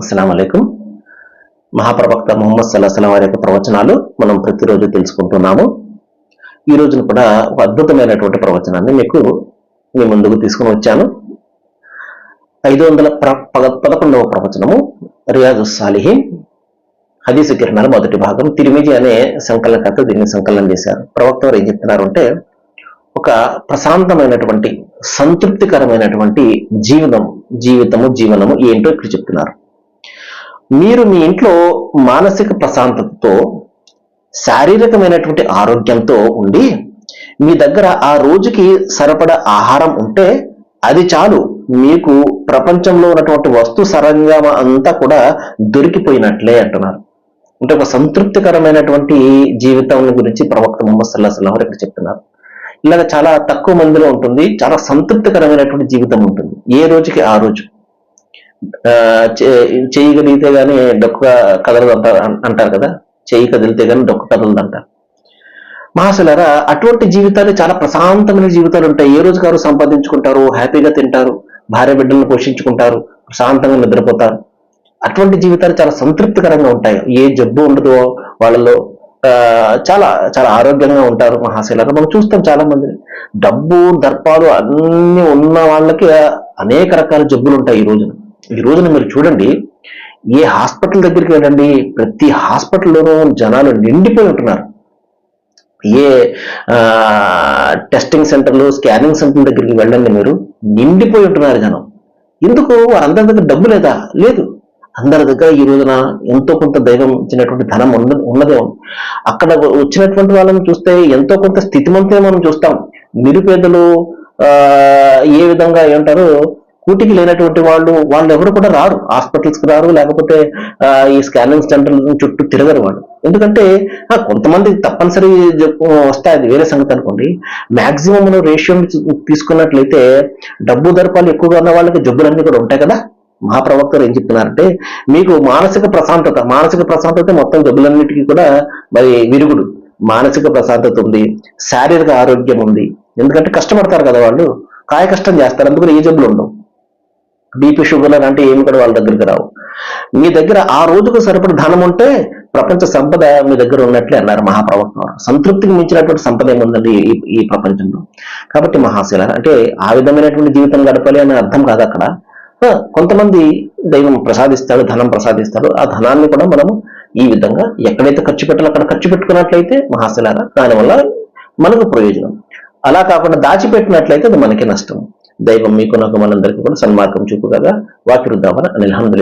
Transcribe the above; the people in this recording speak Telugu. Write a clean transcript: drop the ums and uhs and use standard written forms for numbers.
అస్సలాము అలైకుం. మహాప్రవక్త ముహమ్మద్ సల్లల్లాహు వారి యొక్క ప్రవచనాలు మనం ప్రతిరోజు తెలుసుకుంటున్నాము. ఈ రోజున కూడా ఒక అద్భుతమైనటువంటి ప్రవచనాన్ని మీ ముందుకు తీసుకుని వచ్చాను. 511వ ప్రవచనము రియాజుస్ సాలిహీన్ హదీసు కిరణాల మొదటి భాగం. తిరిమిజి అనే సంకలనకర్త దీన్ని సంకలనం చేశారు. ప్రవక్త వారు ఏం చెప్తున్నారు అంటే, ఒక ప్రశాంతమైనటువంటి సంతృప్తికరమైనటువంటి జీవనము ఏంటో ఇక్కడ చెప్తున్నారు. మీరు మీ ఇంట్లో మానసిక ప్రశాంతతతో శారీరకమైనటువంటి ఆరోగ్యంతో ఉండి మీ దగ్గర ఆ రోజుకి సరిపడా ఆహారం ఉంటే అది చాలు. మీకు ప్రపంచంలో ఉన్నటువంటి వస్తు సరంజామా అంతా కూడా దొరికిపోయినట్లే అంటున్నారు. అంటే ఒక సంతృప్తికరమైనటువంటి జీవితం గురించి ప్రవక్త ముహమ్మద్ సల్లల్లాహు అలైహి వసల్లం ఇక్కడ చెప్తున్నారు. ఇలాగ చాలా తక్కువ మందిలో ఉంటుంది, చాలా సంతృప్తికరమైనటువంటి జీవితం ఉంటుంది. ఏ రోజుకి ఆ రోజు చెయ్యి కదిలితే గానీ డొక్క కదలదు అంటారు కదా, చెయ్యి కదిలితే గానీ డొక్క కదలదు అంటారు. మహాశులారా, అటువంటి జీవితాలు చాలా ప్రశాంతమైన జీవితాలు ఉంటాయి. ఏ రోజు గారు సంపాదించుకుంటారు, హ్యాపీగా తింటారు, భార్య బిడ్డలను పోషించుకుంటారు, ప్రశాంతంగా నిద్రపోతారు. అటువంటి జీవితాలు చాలా సంతృప్తికరంగా ఉంటాయి. ఏ జబ్బు ఉండదో వాళ్ళలో, చాలా చాలా ఆరోగ్యంగా ఉంటారు. మహాశైలారా, మనం చూస్తాం చాలా మందిని. డబ్బు దర్పాలు అన్ని ఉన్న వాళ్ళకి అనేక రకాల జబ్బులు ఉంటాయి. ఈ రోజున మీరు చూడండి, ఏ హాస్పిటల్ దగ్గరికి వెళ్ళండి, ప్రతి హాస్పిటల్లోనూ జనాలు నిండిపోయి ఉంటున్నారు. ఏ టెస్టింగ్ సెంటర్లు, స్కానింగ్ సెంటర్ దగ్గరికి వెళ్ళండి, మీరు నిండిపోయి ఉంటున్నారు జనం. ఎందుకు? వారందరి దగ్గర డబ్బు లేదు. అందరి దగ్గర ఈ రోజున ఎంతో కొంత దైవం ఇచ్చినటువంటి ధనం ఉన్నదే. అక్కడ వచ్చినటువంటి వాళ్ళని చూస్తే ఎంతో కొంత స్థితిమంతే మనం చూస్తాం. నిరుపేదలు ఏ విధంగా ఏమంటారు, కూటికి లేనటువంటి వాళ్ళు ఎవరు కూడా రారు, హాస్పిటల్స్కి రారు, లేకపోతే ఈ స్కానింగ్ సెంటర్ చుట్టూ తిరగరు వాళ్ళు. ఎందుకంటే కొంతమంది తప్పనిసరి వస్తాయి, అది వేరే సంగతి అనుకోండి. మాక్సిమం రేషియో తీసుకున్నట్లయితే డబ్బు దర్పాలు ఎక్కువగా ఉన్న వాళ్ళకి జబ్బులన్నీ కూడా ఉంటాయి కదా. మహాప్రవక్తలు ఏం చెప్తున్నారంటే, మీకు మానసిక ప్రశాంతత మొత్తం జబ్బులన్నిటికీ కూడా మరి విరుగుడు. మానసిక ప్రశాంతత ఉంది, శారీరక ఆరోగ్యం ఉంది. ఎందుకంటే కష్టపడతారు కదా వాళ్ళు, కాయ కష్టం చేస్తారు, అందుకని ఏ జబ్బులు ఉండవు. బీపీ, షుగర్ అంటే ఏమి కూడా వాళ్ళ దగ్గరికి రావు. మీ దగ్గర ఆ రోజుకు సరిపడ ధనం ఉంటే ప్రపంచ సంపద మీ దగ్గర ఉన్నట్లే అన్నారు మహాప్రవక్త. సంతృప్తికి మించినటువంటి సంపద ఏముందండి ఈ ప్రపంచంలో. కాబట్టి మహాశిల అంటే ఆ విధమైనటువంటి జీవితం గడపాలి అనే అర్థం కాదు అక్కడ. కొంతమంది దైవం ప్రసాదిస్తాడు, ధనం ప్రసాదిస్తాడు. ఆ ధనాన్ని కూడా మనము ఈ విధంగా ఎక్కడైతే ఖర్చు పెట్టాలో అక్కడ ఖర్చు పెట్టుకున్నట్లయితే మహాశిలారా దానివల్ల మనకు ప్రయోజనం. అలా కాకుండా దాచిపెట్టినట్లయితే అది మనకి నష్టం. దైవం మీకు నాకు మనందరికీ కూడా సన్మార్గం చూపుగా వాకిరుద్దామని అల్హమ్దులిల్లాహ్.